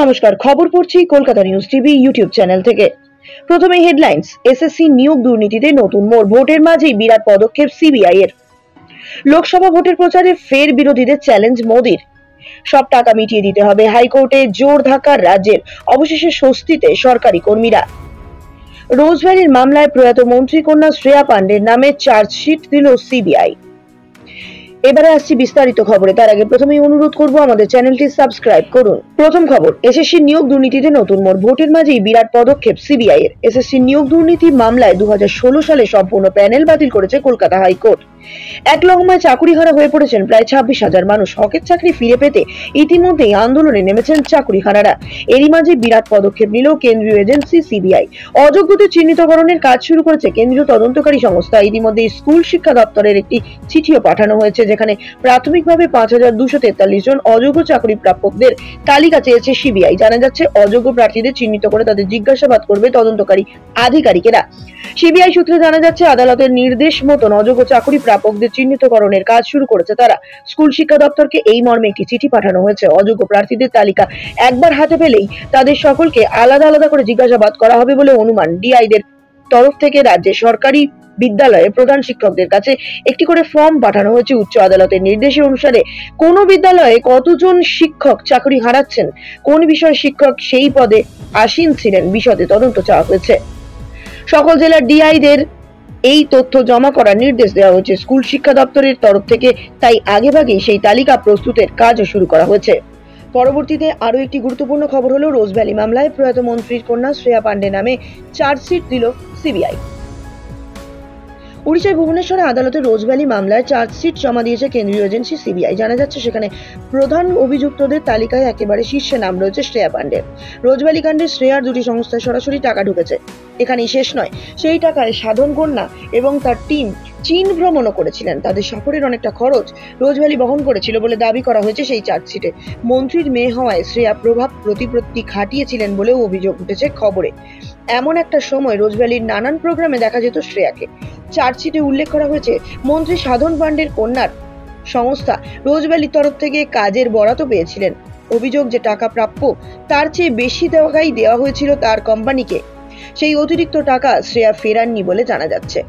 নমস্কার, খবর পড়ছি Kolkata news TV YouTube channel থেকে। প্রথমে হেডলাইন্স। এসএসসি নিয়োগ দুর্নীতিতে নতুন মোড়, ভোটের মাঝেই বিরাট পদক্ষেপ সিবিআই এর। লোকসভা ভোটের প্রচারে ফের বিরোধীদের চ্যালেঞ্জ মোদির। সব টাকা মিটিয়ে দিতে হবে হাইকোর্টে জোর ধাক্কা রাজ্যের, অবশেষে স্বস্তিতে সরকারি কর্মীরা। রোজভ্যালির মামলায় প্রয়াত মন্ত্রী কন্যা শ্রেয়া পান্ডের নামে চার্জশিট দিল সিবিআই। এবারে আসছি বিস্তারিত খবরে। তার আগে প্রথমেই অনুরোধ করব আমাদের চ্যানেলটি সাবস্ক্রাইব করুন। প্রথম খবর, এসএসসি নিয়োগ দুর্নীতিতে নতুন মোড়, ভোটের মাঝেই বিরাট পদক্ষেপ সিবিআই এর। এসএসসি নিয়োগ দুর্নীতি মামলায় 2016 সালে সম্পূর্ণ প্যানেল বাতিল করেছে কলকাতা হাইকোর্ট। এক লহমায় চাকুরিহারা হয়ে পড়েছেন প্রায় 26,000 মানুষ। হকের চাকরি ফিরে পেতে ইতিমধ্যেই আন্দোলনে নেমেছেন চাকুরিহারারা। এরই মাঝে বিরাট পদক্ষেপ নিল কেন্দ্রীয় এজেন্সি সিবিআই। অযোগ্যদের চিহ্নিতকরণের কাজ শুরু করেছে কেন্দ্রীয় তদন্তকারী সংস্থা। ইতিমধ্যে স্কুল শিক্ষা দপ্তরের একটি চিঠিও পাঠানো হয়েছে, যেখানে প্রাথমিকভাবে 5,243 জন অযোগ্য চাকরি প্রাপকদের তালিকা চেয়েছে সিবিআই। জানা যাচ্ছে, অযোগ্য প্রার্থীদের চিহ্নিত করে তাদের জিজ্ঞাসাবাদ করবে তদন্তকারী আধিকারিকেরা। সিবিআই সূত্রে জানা যাচ্ছে, আদালতের নির্দেশ মতন অযোগ্য চাকরি প্রাপকদের চিহ্নিতকরণের কাজ শুরু করেছে তারা। স্কুল শিক্ষা দপ্তরকে এই মর্মে একটি চিঠি পাঠানো হয়েছে। অযোগ্য প্রার্থীদের তালিকা একবার হাতে পেলেই তাদের সকলকে আলাদা আলাদা করে জিজ্ঞাসাবাদ করা হবে বলে অনুমান। ডিআইদের তরফ থেকে রাজ্যের সরকারি বিদ্যালয়ে প্রধান শিক্ষকদের কাছে একটি করে ফর্ম পাঠানো হয়েছে। উচ্চ আদালতের নির্দেশ অনুসারে কোন বিদ্যালয়ে কতজন শিক্ষক চাকরি হারাচ্ছেন, কোন বিষয়ে শিক্ষক সেই পদে আসীন ছিলেন, বিশদে তদন্ত চাওয়া হয়েছে। সকল জেলার ডিআইদের এই তথ্য জমা করার নির্দেশ দেওয়া হয়েছে স্কুল শিক্ষা দপ্তরের তরফ থেকে। তাই আগেভাগেই সেই তালিকা প্রস্তুতের কাজও শুরু করা হয়েছে। পরবর্তীতে আরো একটি গুরুত্বপূর্ণ খবর হলো, রোজভ্যালি মামলায় প্রয়াত মন্ত্রীর কন্যা শ্রেয়া পান্ডে নামে চার্জশিট দিল সিবিআই। উড়িষ্যার ভুবনেশ্বরে আদালতে রোজভ্যালি মামলায় চার্জশিট জমা দিয়েছে কেন্দ্রীয় এজেন্সি সিবিআই। জানা যাচ্ছে, সেখানে প্রধান অভিযুক্তদের তালিকায় একেবারে শীর্ষে নাম রয়েছে শ্রেয়া পান্ডের। রোজভ্যালি কাণ্ডে শ্রেয়ার দুটি সংস্থায় সরাসরি টাকা ঢুকেছে। এখানেই শেষ নয়, সেই টাকায় সাধন কন্যা এবং তার টিম চীন ভ্রমণও করেছিলেন। তাদের সফরের অনেকটা খরচ রোজভ্যালি বহন করেছিল বলে দাবি করা হয়েছে সেই চার্জশিটে। মন্ত্রীর মেয়ে হওয়ায় শ্রেয়া প্রভাব প্রতিপত্তি খাটিয়েছিলেন বলেও অভিযোগ উঠেছে খবরে। এমন একটা সময় রোজভ্যালির নানান প্রোগ্রামে দেখা যেত শ্রেয়াকে। চার্জশিটে উল্লেখ করা হয়েছে, মন্ত্রী সাধন পান্ডের কন্যার সংস্থা রোজভ্যালির তরফ থেকে কাজের বরাতও পেয়েছিলেন। অভিযোগ যে টাকা প্রাপ্য তার চেয়ে বেশি টাকাই দেওয়া হয়েছিল তার কোম্পানিকে। সেই অতিরিক্ত টাকা শ্রেয়া ফেরাননি বলে জানা যাচ্ছে।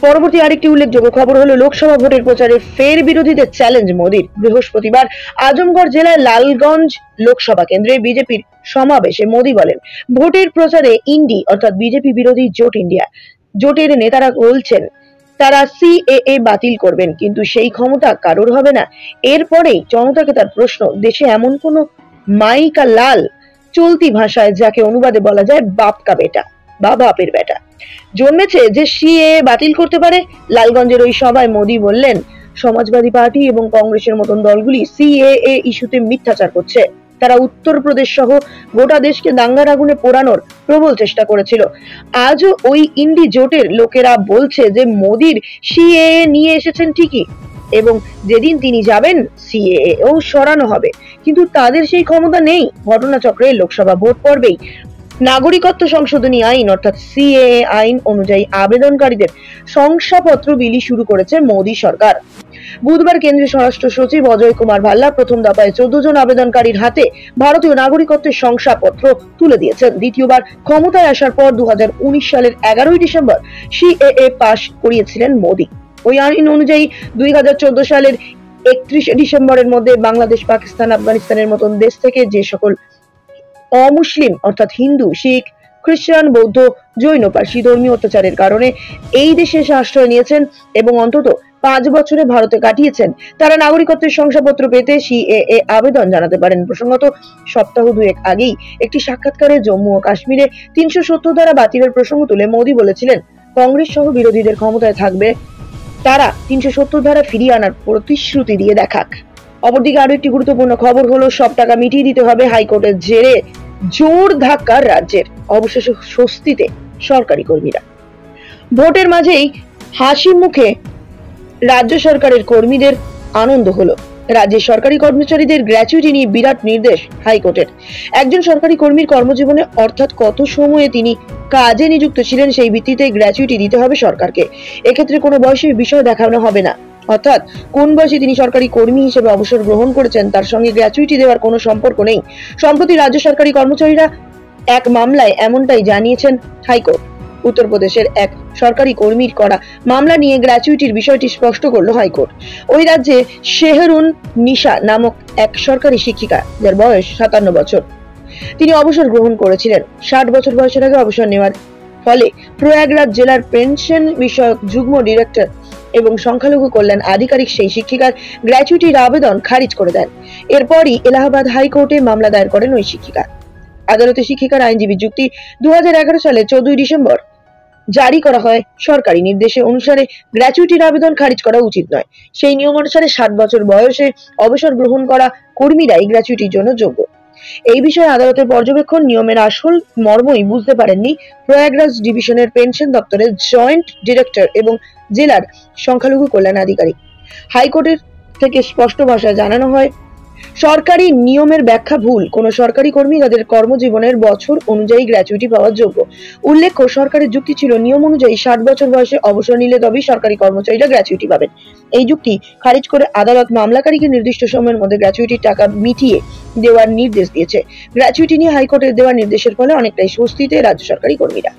পরবর্তী আরেকটি উল্লেখযোগ্য খবর হলো, লোকসভা ভোটের প্রচারে ফের বিরোধীদের চ্যালেঞ্জ মোদির। বৃহস্পতিবার আজমগড় জেলার লালগঞ্জ লোকসভা কেন্দ্রে বিজেপির সমাবেশে মোদি বলেন, ভোটের প্রচারে ইন্ডি অর্থাৎ বিজেপি বিরোধী জোট ইন্ডিয়া জোটের নেতারা বলছেন তারা সিএএ বাতিল করবেন, কিন্তু সেই ক্ষমতা কারোর হবে না। এরপরেই জনতাকে তার প্রশ্ন, দেশে এমন কোন মাই কা লাল চলতি ভাষায় যাকে অনুবাদে বলা যায় বাপ কা বেটা বা বাপের বেটা জন্মেছে যে সিএএ বাতিল করতে পারে? লালগঞ্জের ওই সভায় মোদি বললেন, সমাজবাদী পার্টি এবং কংগ্রেসের মতন দলগুলি সিএএ ইস্যুতে মিথ্যাচার করছে। তারা উত্তরপ্রদেশ সহ গোটা দেশকে দাঙ্গার আগুনে পোড়ানোর প্রবল চেষ্টা করেছিল। আজও ওই ইন্ডি জোটের লোকেরা বলছে যে মোদির সিএএ নিয়ে এসেছেন ঠিকই, এবং যেদিন তিনি যাবেন সিএএ ও সরানো হবে, কিন্তু তাদের সেই ক্ষমতা নেই। ঘটনাচক্রে লোকসভা ভোট পর্বেই নাগরিকত্ব সংশোধনী আইন অর্থাৎ সিএএ আইন অনুযায়ী আবেদনকারীদের শংসাপত্র বিলি শুরু করেছে মোদী সরকার। বুধবার কেন্দ্রীয় স্বরাষ্ট্র সচিব অজয় কুমার ভাল্লা প্রথম দফায় 14 জন আবেদনকারীর হাতে ভারতীয় নাগরিকত্বের শংসাপত্র তুলে দিয়েছেন। দ্বিতীয়বার ক্ষমতায় আসার পর 2019 সালের 11ই ডিসেম্বর সিএএ পাশ করিয়েছিলেন মোদী। ওই আইন অনুযায়ী 2014 সালের 31 ডিসেম্বরের মধ্যে বাংলাদেশ, পাকিস্তান, আফগানিস্তানের মতন দেশ থেকে যে সকল অমুসলিম অর্থাৎ হিন্দু, শিখ, খ্রিস্টান, বৌদ্ধ, জৈন, পার্সি ধর্মীয় অত্যাচারের কারণে এই দেশে এসে আশ্রয় নিয়েছেন এবং অন্তত 5 বছরে ভারতে কাটিয়েছেন, তারা নাগরিকত্বের শংসাপত্র পেতে সিএএ আবেদন জানাতে পারেন। প্রসঙ্গত, সপ্তাহ দুয়েক আগেই একটি সাক্ষাৎকারে জম্মু ও কাশ্মীরে 370 ধারা বাতিলের প্রসঙ্গ তুলে মোদী বলেছিলেন, কংগ্রেস সহ বিরোধীদের ক্ষমতায় থাকবে তারা 370 ধারা ফিরিয়ে আনার প্রতিশ্রুতি দিয়ে দেখাক। অপরদিকে আরো একটি গুরুত্বপূর্ণ খবর হলো, সব টাকা মিটিয়ে দিতে হবে হাইকোর্টের জেরে জোর ধাক্কা রাজ্যের, অবশেষে স্বস্তিতে সরকারি কর্মীরা। ভোটের মাঝেই হাসি মুখে রাজ্য সরকারের কর্মীদের আনন্দ হলো। রাজ্যের সরকারি কর্মচারীদের গ্র্যাচুইটি নিয়ে বিরাট নির্দেশ হাইকোর্টের। একজন সরকারি কর্মীর কর্মজীবনে অর্থাৎ কত সময়ে তিনি কাজে নিযুক্ত ছিলেন সেই ভিত্তিতে গ্র্যাচুইটি দিতে হবে সরকারকে। এক্ষেত্রে কোনো বয়সের বিষয় দেখানো হবে না। অর্থাৎ কোন বয়সে তিনি সরকারি কর্মী হিসেবে অবসর গ্রহণ করেছেন তার সঙ্গে গ্র্যাচুইটি দেওয়ার কোনো সম্পর্ক নেই। সম্প্রতি রাজ্য সরকারি কর্মচারীরা এক মামলায় এমনটাই জানিয়েছেন হাইকোর্ট। উত্তরপ্রদেশের এক সরকারি কর্মীর করা মামলা নিয়ে গ্র্যাচুইটির বিষয়টি স্পষ্ট করল হাইকোর্ট। ওই রাজ্যে শেহরুন নিশা নামক এক সরকারি শিক্ষিকা, যার বয়স 57 বছর, তিনি অবসর গ্রহণ করেছিলেন। 60 বছর বয়সের আগে অবসর নেওয়ার ফলে প্রয়াগরাজ জেলার পেনশন বিষয়ক যুগ্ম ডিরেক্টর এবং সংখ্যালঘু কল্যাণ আধিকারিক সেই শিক্ষিকার গ্র্যাচুইটির আবেদন খারিজ করে দেন। এরপরই এলাহাবাদ হাইকোর্টে মামলা দায়ের করেন ওই শিক্ষিকা। আদালতে শিক্ষিকার আইনজীবী যুক্তি, 2011 সালে 14 ডিসেম্বর জারি করা হয় সরকারি নির্দেশে অনুসারে গ্র্যাচুইটির আবেদন খারিজ করা উচিত নয়। সেই নিয়ম অনুসারে 60 বছর বয়সে অবসর গ্রহণ করা কর্মীরাই গ্র্যাচুইটির জন্য যোগ্য। এই বিষয়ে আদালতের পর্যবেক্ষণ নিয়মের আসল মর্মই বুঝতে পারেননি প্রয়াগরাজ ডিভিশনের পেনশন দপ্তরের জয়েন্ট ডিরেক্টর এবং জেলার সংখ্যালঘু কল্যাণ আধিকারিক। হাইকোর্টের থেকে স্পষ্ট ভাষায় জানানো হয়, সরকারি নিয়মের ব্যাখ্যা ভুল। কোন সরকারি কর্মী তাদের কর্মজীবনের বছর অনুযায়ী গ্র্যাচুইটি পাওয়ার যোগ্য। উল্লেখ্য, সরকারের যুক্তি ছিল নিয়ম অনুযায়ী 60 বছর বয়সে অবসর নিলে তবেই সরকারি কর্মচারীরা গ্র্যাচুইটি পাবেন। এই যুক্তি খারিজ করে আদালত মামলাকারীকে নির্দিষ্ট সময়ের মধ্যে গ্র্যাচুইটির টাকা মিটিয়ে দেওয়ার নির্দেশ দিয়েছে। গ্র্যাচুইটি নিয়ে হাইকোর্টের দেওয়া নির্দেশের ফলে অনেকটাই স্বস্তিতে রাজ্য সরকারি কর্মীরা।